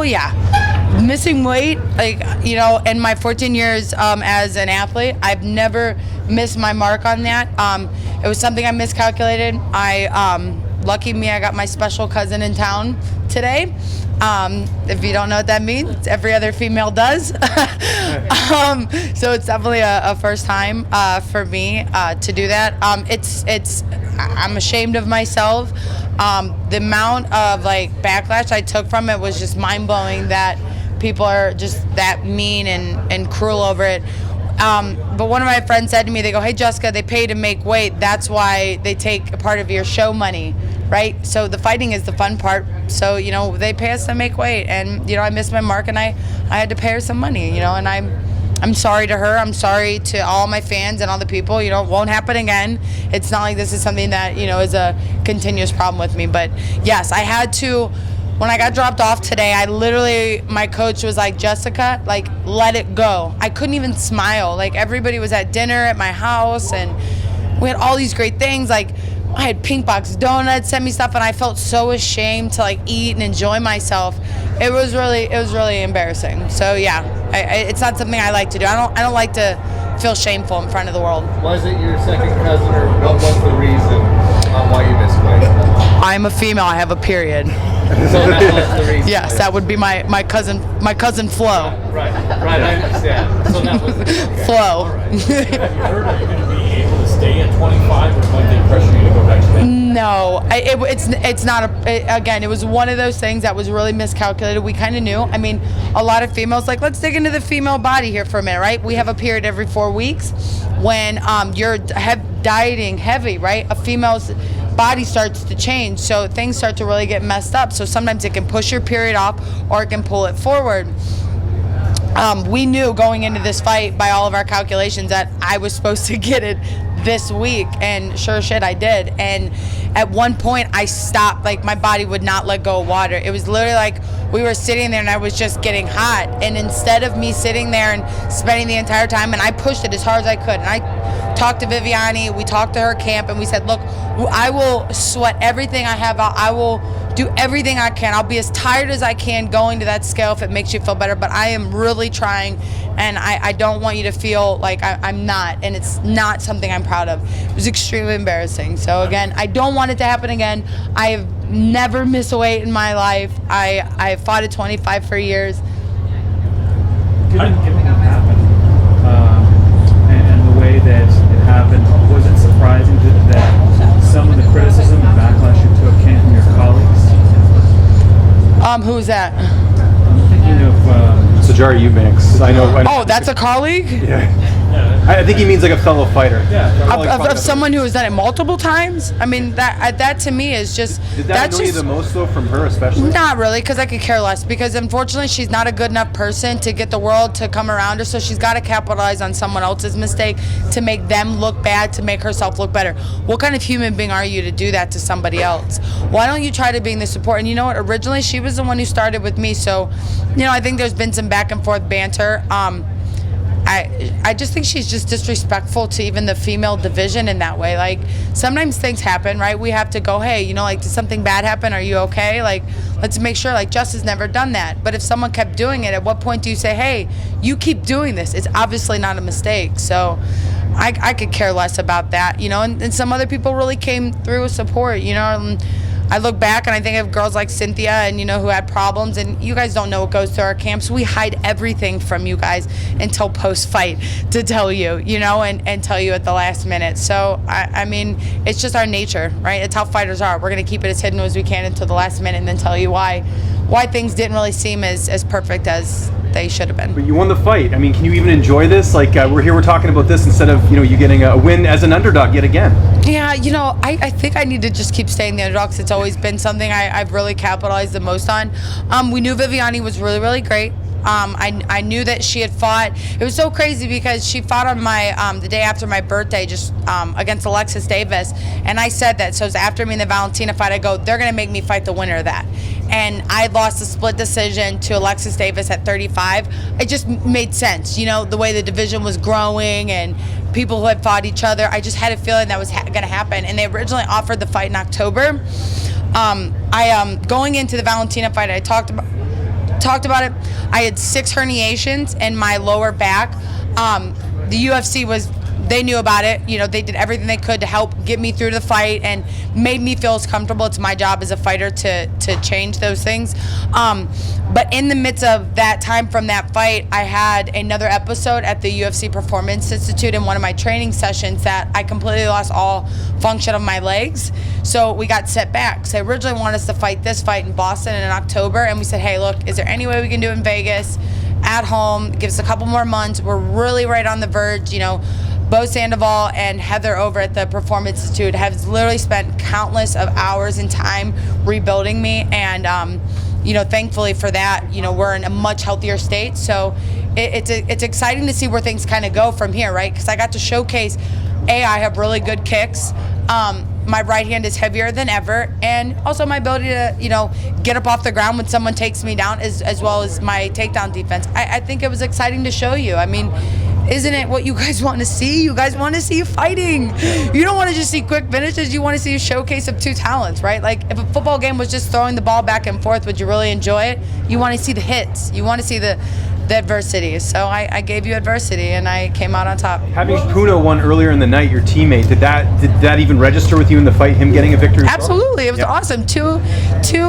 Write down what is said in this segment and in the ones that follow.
yeah. Missing weight, like, in my 14 years as an athlete, I've never missed my mark on that. It was something I miscalculated. Lucky me, I got my special cousin in town today. If you don't know what that means, every other female does. So it's definitely a first time for me to do that. I'm ashamed of myself. The amount of backlash I took from it was just mind blowing, that people are just that mean and cruel over it. But one of my friends said to me, they go, "Hey Jessica, they pay to make weight. That's why they take a part of your show money, right? So the fighting is the fun part. So, they pay us to make weight, and, I missed my mark, and I had to pay her some money, and I'm sorry to her. I'm sorry to all my fans and all the people. It won't happen again. It's not like this is something that, is a continuous problem with me. But yes, I had to. When I got dropped off today, my coach was like, "Jessica, let it go." I couldn't even smile. Everybody was at dinner at my house, and we had all these great things. I had Pink Box Donuts send me stuff, and I felt so ashamed to eat and enjoy myself. It was really embarrassing. So yeah, it's not something I like to do. I don't like to feel shameful in front of the world. Was it your second cousin, or what was the reason why you missed weight? I'm a female. I have a period. So that was the reason. Yes, that would be my cousin Flo. Right, I understand. So that was okay. Flo. Have you heard, are you going to be able to stay at 25, or might they pressure you to go back to that? No, it's not again, it was one of those things that was really miscalculated. We kind of knew. I mean, a lot of females, let's dig into the female body here for a minute, right? We have a period every 4 weeks. When you're dieting heavy, right? A female's body starts to change, so things start to really get messed up. So sometimes it can push your period off, or it can pull it forward. We knew going into this fight by all of our calculations that I was supposed to get it this week, and sure shit I did. And at one point I stopped, my body would not let go of water. It was literally we were sitting there and I was just getting hot, and instead of me sitting there and spending the entire time, and I pushed it as hard as I could, and I talked to Viviani, we talked to her camp, and we said, look, I will sweat everything I have out. I will do everything I can. I'll be as tired as I can going to that scale if it makes you feel better, but I am really trying, and I don't want you to feel like I'm not, and it's not something I'm proud of. It was extremely embarrassing. So again, I don't want it to happen again. I have never missed a weight in my life. I have fought at 25 for years. Given what happened, and the way that it happened, was it surprising that some of the criticism and backlash you took came from your colleagues? Who's that? I'm thinking of Sajari Eubanks. I know. Oh, that's a colleague? Yeah. I think he means a fellow fighter. Yeah. Of someone who has done it multiple times. I mean, that to me is just. Did that annoy you the most, though, from her especially? Not really, because I could care less. Because unfortunately, she's not a good enough person to get the world to come around her. So she's got to capitalize on someone else's mistake to make them look bad, to make herself look better. What kind of human being are you to do that to somebody else? Why don't you try to be the support? And you know what? Originally, she was the one who started with me. So, I think there's been some back and forth banter. I just think she's just disrespectful to even the female division in that way. Sometimes things happen, right? We have to go, hey, did something bad happen? Are you okay? Let's make sure. Jess has never done that. But if someone kept doing it, at what point do you say, hey, you keep doing this? It's obviously not a mistake. So I could care less about that, and some other people really came through with support, I look back and I think of girls like Cynthia and, who had problems, and you guys don't know what goes through our camps. We hide everything from you guys until post-fight to tell you, and tell you at the last minute. So, I mean, it's just our nature, right? It's how fighters are. We're going to keep it as hidden as we can until the last minute and then tell you why things didn't really seem as perfect as they should have been. But you won the fight. I mean, can you even enjoy this? We're talking about this instead of, you getting a win as an underdog yet again. Yeah, I think I need to just keep staying the underdog, because it's always been something I've really capitalized the most on. We knew Viviani was really, really great. I knew that she had fought. It was so crazy because she fought on my the day after my birthday, just against Alexis Davis, and I said that. So it was after me in the Valentina fight. I go, they're gonna make me fight the winner of that, and I lost a split decision to Alexis Davis at 35. It just made sense, the way the division was growing and people who had fought each other. I just had a feeling that was gonna happen, and they originally offered the fight in October. Going into the Valentina fight, I talked about talked about it. I had 6 herniations in my lower back. The UFC they knew about it. You know, they did everything they could to help get me through the fight and made me feel as comfortable. It's my job as a fighter to change those things. But in the midst of that time from that fight, I had another episode at the UFC Performance Institute in one of my training sessions that I completely lost all function of my legs. So we got set back. So they originally wanted us to fight this fight in Boston in October, and we said, hey, look, is there any way we can do it in Vegas at home? Give us a couple more months. We're really right on the verge, you know. Bo Sandoval and Heather over at the Performance Institute have literally spent countless of hours and time rebuilding me, and you know, thankfully for that, you know, we're in a much healthier state. So it's exciting to see where things kind of go from here, right? Because I got to showcase, I have really good kicks. My right hand is heavier than ever, and also my ability to, you know, get up off the ground when someone takes me down, as well as my takedown defense. I think it was exciting to show you. I mean, isn't it what you guys want to see? You guys want to see you fighting. You don't want to just see quick finishes. You want to see a showcase of 2 talents, right? Like, if a football game was just throwing the ball back and forth, would you really enjoy it? You want to see the hits. You want to see the adversity. So I gave you adversity, and I came out on top. Having Puna won earlier in the night, your teammate, did that even register with you in the fight, him getting a victory? Absolutely. It was awesome. Two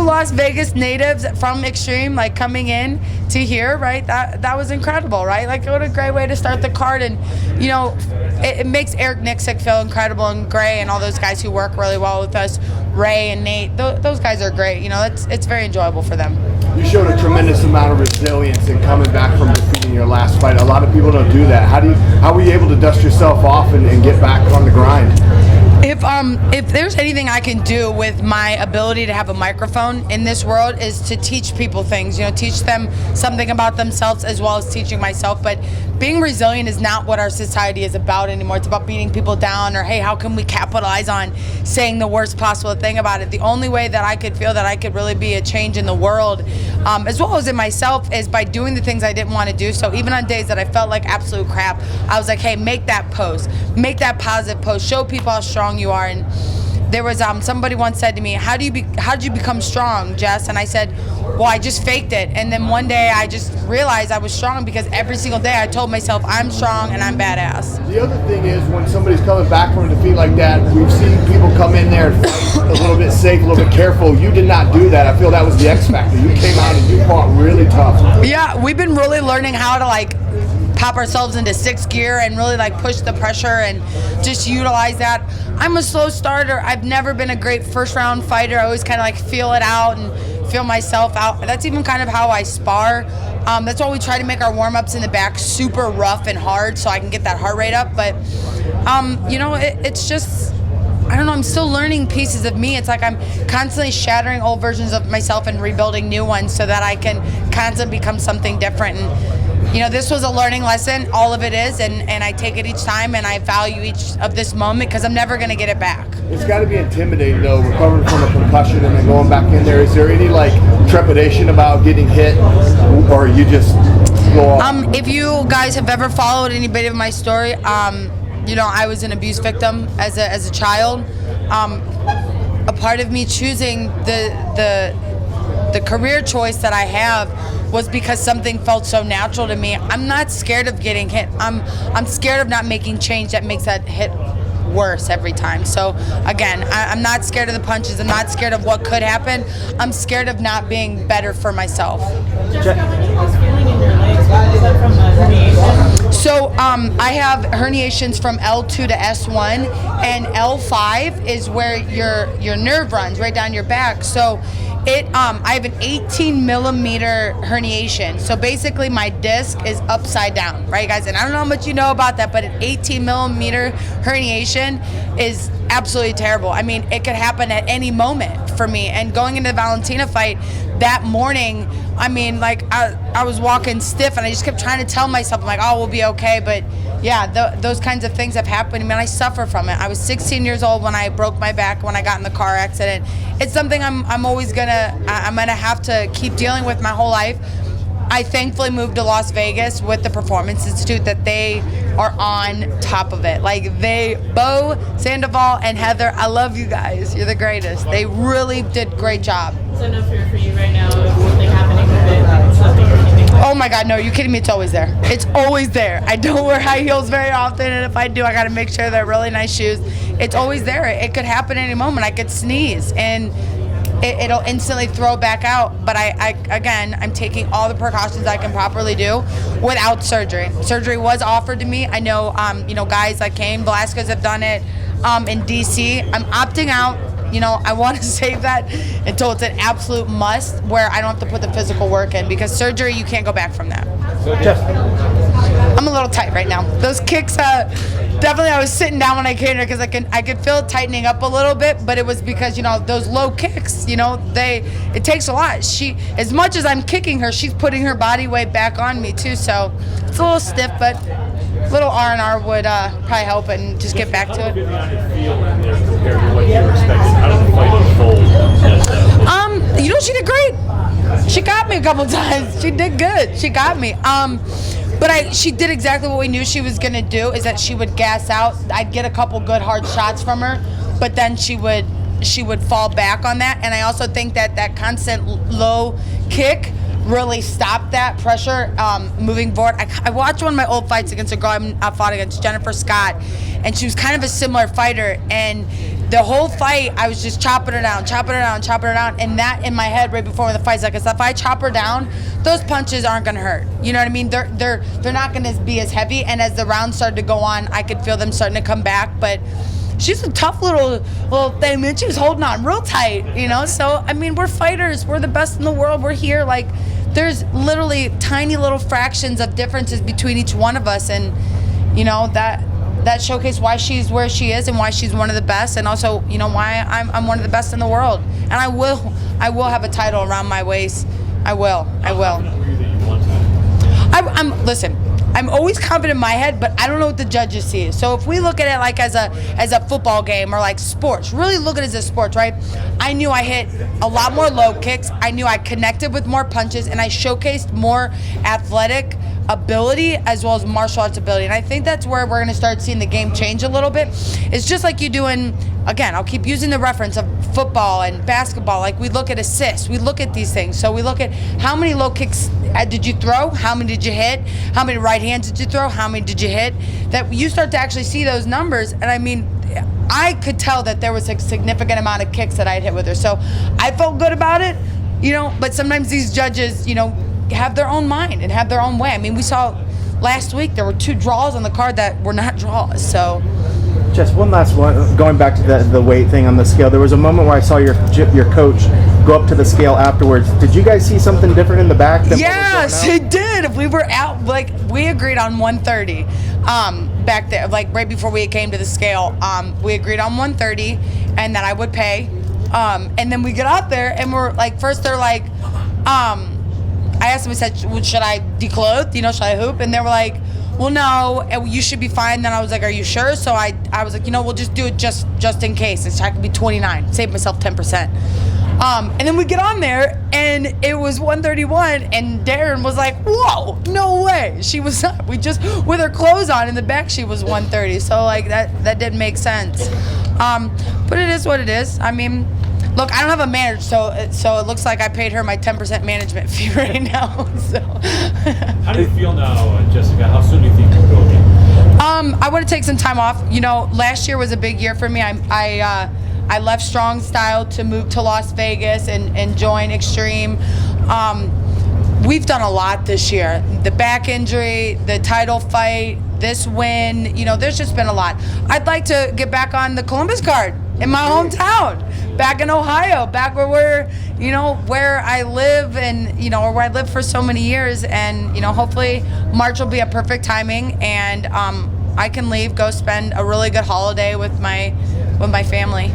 Las Vegas natives from Extreme, like, coming in to here, right? That was incredible, right? Like, what a great way to start the card. And, you know, it makes Eric Nixick feel incredible, and Gray and all those guys who work really well with us, Ray and Nate, those guys are great. You know, it's very enjoyable for them. You showed a tremendous amount of resilience in coming back from defeating your last fight. A lot of people don't do that. How were you able to dust yourself off and get back on the grind? If there's anything I can do with my ability to have a microphone in this world, is to teach people things, you know, teach them something about themselves as well as teaching myself. But being resilient is not what our society is about anymore. It's about beating people down, or, hey, how can we capitalize on saying the worst possible thing about it? The only way that I could feel that I could really be a change in the world, as well as in myself, is by doing the things I didn't want to do. So even on days that I felt like absolute crap, I was like, hey, make that post, make that positive post, show people how strong you are. And there was somebody once said to me, how did you become strong, Jess? And I said, well, I just faked it. And then one day I just realized I was strong because every single day I told myself I'm strong and I'm badass. The other thing is, when somebody's coming back from a defeat like that, we've seen people come in there and fight a little bit safe, a little bit careful. You did not do that. I feel that was the X factor. You came out and you fought really tough. Yeah, we've been really learning how to, like, pop ourselves into 6th gear and really, like, push the pressure and just utilize that. I'm a slow starter. I've never been a great first round fighter. I always kind of, like, feel it out and feel myself out. That's even kind of how I spar. That's why we try to make our warm-ups in the back super rough and hard so I can get that heart rate up. But, you know, it's just, I don't know, I'm still learning pieces of me. It's like I'm constantly shattering old versions of myself and rebuilding new ones so that I can constantly become something different. And, you know, this was a learning lesson, all of it is, and I take it each time, and I value each of this moment because I'm never going to get it back. It's got to be intimidating, though, recovering from a concussion and then going back in there. Is there any, like, trepidation about getting hit, or you just go off? If you guys have ever followed any bit of my story, you know, I was an abuse victim as a child. A part of me choosing the career choice that I have was because something felt so natural to me. I'm not scared of getting hit. I'm scared of not making change that makes that hit worse every time. So again, I'm not scared of the punches. I'm not scared of what could happen. I'm scared of not being better for myself. So I have herniations from L2 to S1, and L5 is where your nerve runs right down your back. So I have an 18 millimeter herniation. So basically my disc is upside down, right, guys? And I don't know how much you know about that, but an 18 millimeter herniation is absolutely terrible. I mean, it could happen at any moment for me. And going into the Valentina fight that morning, I mean, like, I was walking stiff, and I just kept trying to tell myself, I'm like, oh, we'll be okay. But yeah, those kinds of things have happened. I mean, I suffer from it. I was 16 years old when I broke my back when I got in the car accident. It's something I'm always gonna have to keep dealing with my whole life. I thankfully moved to Las Vegas with the Performance Institute, that they are on top of it. Like Bo, Sandoval, and Heather, I love you guys. You're the greatest. They really did great job. So no fear for you right now of something happening with it, like slipping or anything like that? Oh my God, no, you kidding me? It's always there. It's always there. I don't wear high heels very often, and if I do, I gotta make sure they're really nice shoes. It's always there. It could happen any moment. I could sneeze, and it'll instantly throw back out. But I'm taking all the precautions I can properly do without surgery. Surgery was offered to me. I know, guys like Cain Velasquez have done it in DC. I'm opting out. I want to save that until it's an absolute must where I don't have to put the physical work in, because surgery, you can't go back from that. So just I'm a little tight right now. Those kicks, definitely I was sitting down when I came here because I could feel it tightening up a little bit, but it was because, those low kicks, it takes a lot. As much as I'm kicking her, she's putting her body weight back on me too, so it's a little stiff, but a little R&R would probably help and just get back to it. How did you feel in there compared to what you were expecting? How did the fight unfold? She did great. She got me a couple times. She did good. She got me. But she did exactly what we knew she was gonna do. Is that she would gas out. I'd get a couple good hard shots from her, but then she would fall back on that. And I also think that constant low kick really stopped that pressure moving forward. I watched one of my old fights against a girl I fought against, Jennifer Scott, and she was kind of a similar fighter. And the whole fight, I was just chopping her down, and that in my head right before the fight's like, if I chop her down, those punches aren't gonna hurt. You know what I mean? They're not gonna be as heavy. And as the rounds started to go on, I could feel them starting to come back. But she's a tough little thing, man. She was holding on real tight, So we're fighters. We're the best in the world. We're here. Like, there's literally tiny little fractions of differences between each one of us, and that showcased why she's where she is and why she's one of the best, and also why I'm one of the best in the world. And I will have a title around my waist. I will. Listen, I'm always confident in my head, but I don't know what the judges see. So if we look at it like as a football game or like sports, really look at it as a sports, right? I knew I hit a lot more low kicks. I knew I connected with more punches, and I showcased more athletic ability as well as martial arts ability. And I think that's where we're going to start seeing the game change a little bit. It's just like you do again, I'll keep using the reference of football and basketball. Like, we look at assists, we look at these things. So we look at how many low kicks did you throw, how many did you hit, how many right hands did you throw, how many did you hit, that you start to actually see those numbers. And I could tell that there was a significant amount of kicks that I'd hit with her. So I felt good about it, but sometimes these judges, have their own mind and have their own way. We saw last week there were 2 draws on the card that were not draws. So just one last one, going back to the weight thing on the scale. There was a moment where I saw your coach go up to the scale afterwards. Did you guys see something different in the back? Yes, it did. We were out, we agreed on 130 back there, right before we came to the scale. We agreed on 130, and that I would pay. And then we get out there, and we're first they're I asked them, I said, should I declothe? Should I hoop? And they were like, well, no, you should be fine. Then I was like, are you sure? So I was like, we'll just do it just in case. I could be 29, save myself 10%. And then we get on there, and it was 131, and Darren was like, whoa, no way. She was not. We just, with her clothes on in the back, she was 130. So that didn't make sense. But it is what it is. Look, I don't have a manager, so it looks like I paid her my 10% management fee right now. So. How do you feel now, Jessica? How soon do you think you'll go again? I want to take some time off. Last year was a big year for me. I left Strong Style to move to Las Vegas and join Extreme. We've done a lot this year. The back injury, the title fight, this win, there's just been a lot. I'd like to get back on the Columbus card in my hometown, back in Ohio, back where I live, and or where I lived for so many years. And hopefully March will be a perfect timing, and I can leave, go spend a really good holiday with my family.